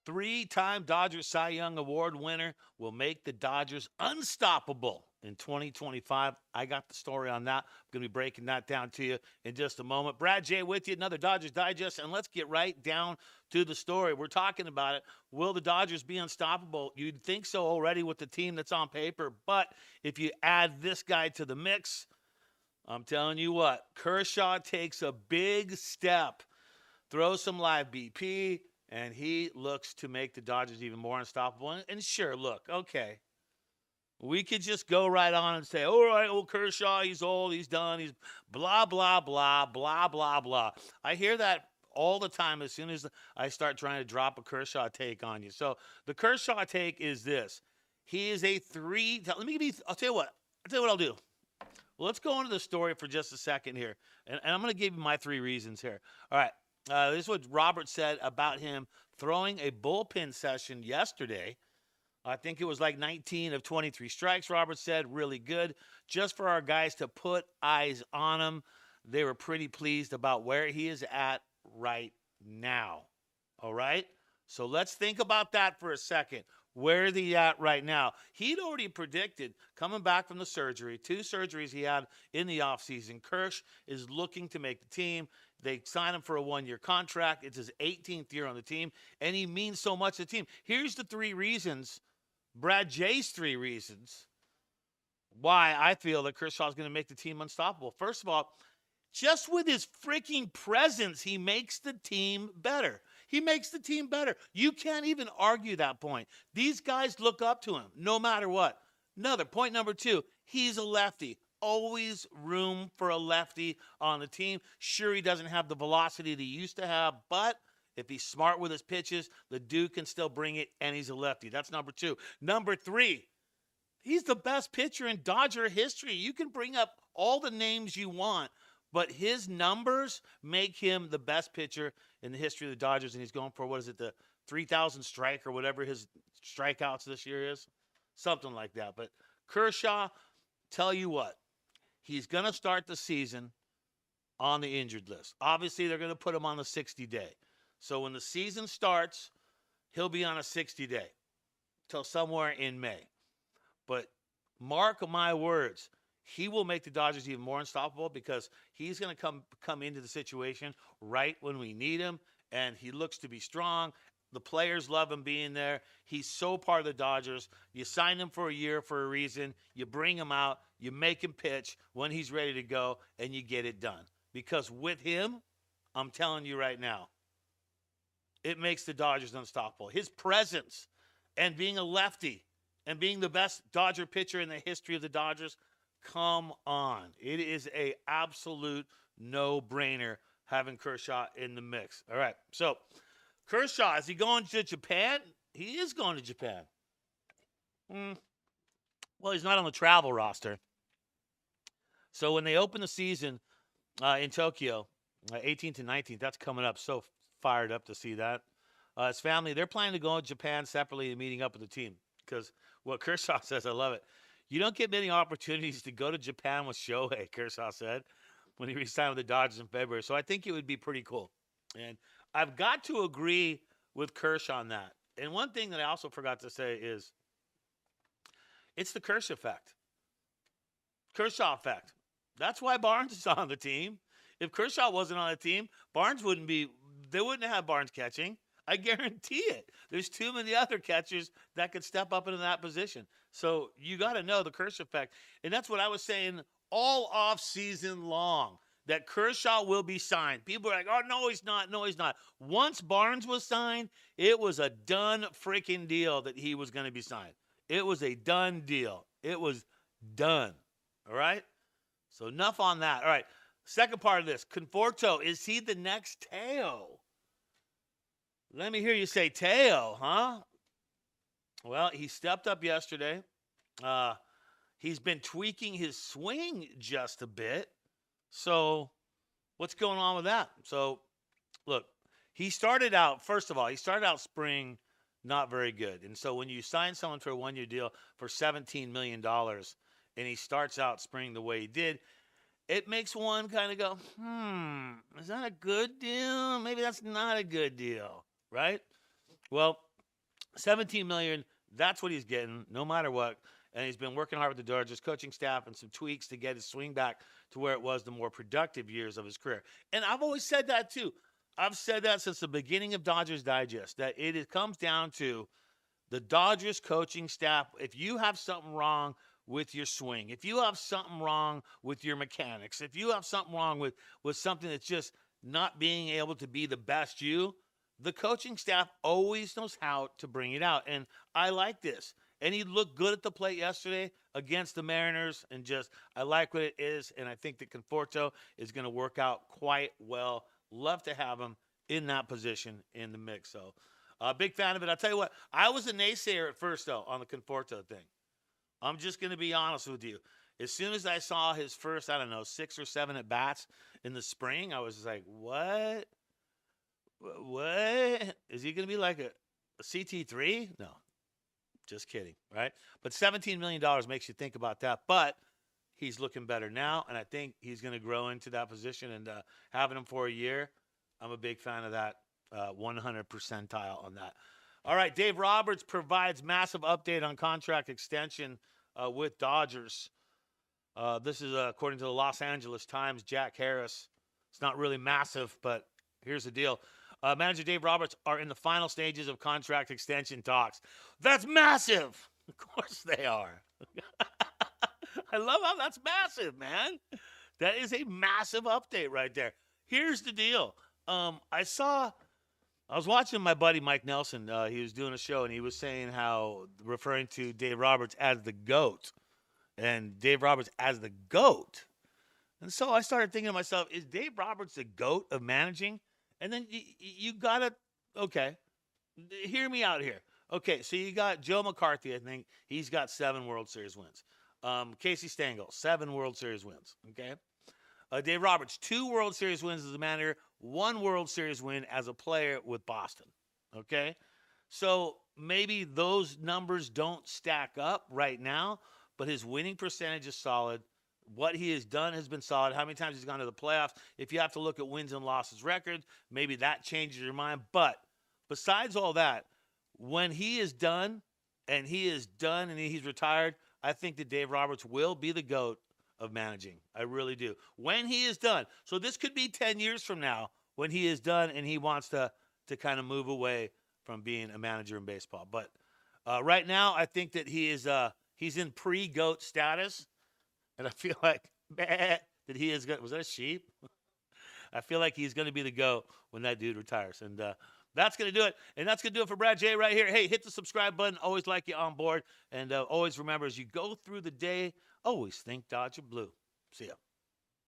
Three-time Dodgers Cy Young Award winner will make the Dodgers unstoppable in 2025. I got the story on that. I'm going to be breaking that down to you in just a moment. Brad J with you, another Dodgers Digest, and let's get right down to the story. We're talking about it. Will the Dodgers be unstoppable? You'd think so already with the team that's on paper, but if you add this guy to the mix, I'm telling you what, Kershaw takes a big step, throws some live BP, and he looks to make the Dodgers even more unstoppable. And sure, look, okay, we could just go right on and say, all right, well, Kershaw, he's old, he's done, he's blah, blah, blah, blah, blah, blah. I hear that all the time as soon as I start trying to drop a Kershaw take on you. So the Kershaw take is this. He is a let me give you, I'll tell you what I'll do. Well, let's go into the story for just a second here. And I'm going to give you my three reasons here. All right. This is what Robert said about him throwing a bullpen session yesterday. I think it was like 19 of 23 strikes, Robert said. Really good. Just for our guys to put eyes on him. They were pretty pleased about where he is at right now. All right? So let's think about that for a second. Where is he at right now? He'd already predicted coming back from the surgery, 2 surgeries he had in the offseason. Kirsch is looking to make the team. They signed him for a 1-year contract. It's his 18th year on the team, and he means so much to the team. Here's the 3 reasons, Brad J's 3 reasons, why I feel that Kershaw's going to make the team unstoppable. First of all, just with his freaking presence, he makes the team better. He makes the team better. You can't even argue that point. These guys look up to him no matter what. Another point number 2, he's a lefty. Always room for a lefty on the team. Sure, he doesn't have the velocity that he used to have, but if he's smart with his pitches, the dude can still bring it, and he's a lefty. That's number 2. Number 3, he's the best pitcher in Dodger history. You can bring up all the names you want, but his numbers make him the best pitcher in the history of the Dodgers, and he's going for, the 3,000 strike or whatever his strikeouts this year is? Something like that. But Kershaw, tell you what, he's going to start the season on the injured list. Obviously, they're going to put him on the 60-day. So when the season starts, he'll be on a 60-day till somewhere in May. But mark my words, he will make the Dodgers even more unstoppable because he's going to come into the situation right when we need him, and he looks to be strong. The players love him being there. He's so part of the Dodgers. You sign him for a year for a reason. You bring him out. You make him pitch when he's ready to go, and you get it done. Because with him, I'm telling you right now, it makes the Dodgers unstoppable. His presence and being a lefty and being the best Dodger pitcher in the history of the Dodgers, come on. It is a absolute no-brainer having Kershaw in the mix. All right, so Kershaw, is he going to Japan? He is going to Japan. Well, he's not on the travel roster. So when they open the season in Tokyo, 18th and 19th, that's coming up. So fired up to see that. His family, they're planning to go to Japan separately and meeting up with the team. Because what Kershaw says, I love it. You don't get many opportunities to go to Japan with Shohei, Kershaw said, when he re-signed with the Dodgers in February. So I think it would be pretty cool. And I've got to agree with Kershaw on that. And one thing that I also forgot to say is it's the Kershaw effect. Kershaw effect. That's why Barnes is on the team. If Kershaw wasn't on the team, Barnes wouldn't be – they wouldn't have Barnes catching. I guarantee it. There's too many other catchers that could step up into that position. So you got to know the Kershaw effect. And that's what I was saying all off season long, that Kershaw will be signed. People are like, oh, no, he's not. No, he's not. Once Barnes was signed, it was a done freaking deal that he was going to be signed. It was a done deal. It was done. All right? So enough on that. All right. Second part of this. Conforto, is he the next Teo? Let me hear you say Teo, huh? Well, he stepped up yesterday. He's been tweaking his swing just a bit. So what's going on with that? So, look, he started out spring not very good. And so when you sign someone for a 1-year deal for $17 million and he starts out spring the way he did, it makes one kind of go, is that a good deal? Maybe that's not a good deal, right? Well, $17 million, that's what he's getting, no matter what. And he's been working hard with the Dodgers coaching staff and some tweaks to get his swing back to where it was the more productive years of his career. And I've always said that too. I've said that since the beginning of Dodgers Digest, that it comes down to the Dodgers coaching staff. If you have something wrong with your swing, if you have something wrong with your mechanics, if you have something wrong with something that's just not being able to be the best you, the coaching staff always knows how to bring it out. And I like this. And he looked good at the plate yesterday against the Mariners. And just, I like what it is. And I think that Conforto is going to work out quite well. Love to have him in that position in the mix. So, big fan of it. I'll tell you what, I was a naysayer at first, though, on the Conforto thing. I'm just going to be honest with you. As soon as I saw his first, 6 or 7 at-bats in the spring, I was just like, what? What? Is he going to be like a CT3? No. Just kidding, right? But $17 million makes you think about that. But he's looking better now, and I think he's going to grow into that position. And having him for a year, I'm a big fan of that, 100 percentile on that. All right, Dave Roberts provides massive update on contract extension with Dodgers. This is according to the Los Angeles Times, Jack Harris. It's not really massive, but here's the deal. Manager Dave Roberts are in the final stages of contract extension talks. That's massive. Of course they are. I love how that's massive, man. That is a massive update right there. Here's the deal. I was watching my buddy Mike Nelson. He was doing a show, and he was saying how, referring to Dave Roberts as the GOAT, and Dave Roberts as the GOAT. And so I started thinking to myself, is Dave Roberts the GOAT of managing? And then you got to, okay, hear me out here. Okay, so you got Joe McCarthy, I think. He's got 7 World Series wins. Casey Stengel, 7 World Series wins, okay? Dave Roberts, 2 World Series wins as a manager, 1 World Series win as a player with Boston, okay? So maybe those numbers don't stack up right now, but his winning percentage is solid. What he has done has been solid. How many times he's gone to the playoffs? If you have to look at wins and losses record, maybe that changes your mind. But besides all that, when he is done and he's retired, I think that Dave Roberts will be the GOAT of managing. I really do. When he is done. So this could be 10 years from now when he is done and he wants to kind of move away from being a manager in baseball. But right now, I think that he's in pre-GOAT status. And I feel like, that he is good. Was that a sheep? I feel like he's going to be the GOAT when that dude retires. And that's going to do it. And that's going to do it for Brad J right here. Hey, hit the subscribe button. Always like you on board. And always remember, as you go through the day, always think Dodger Blue. See ya.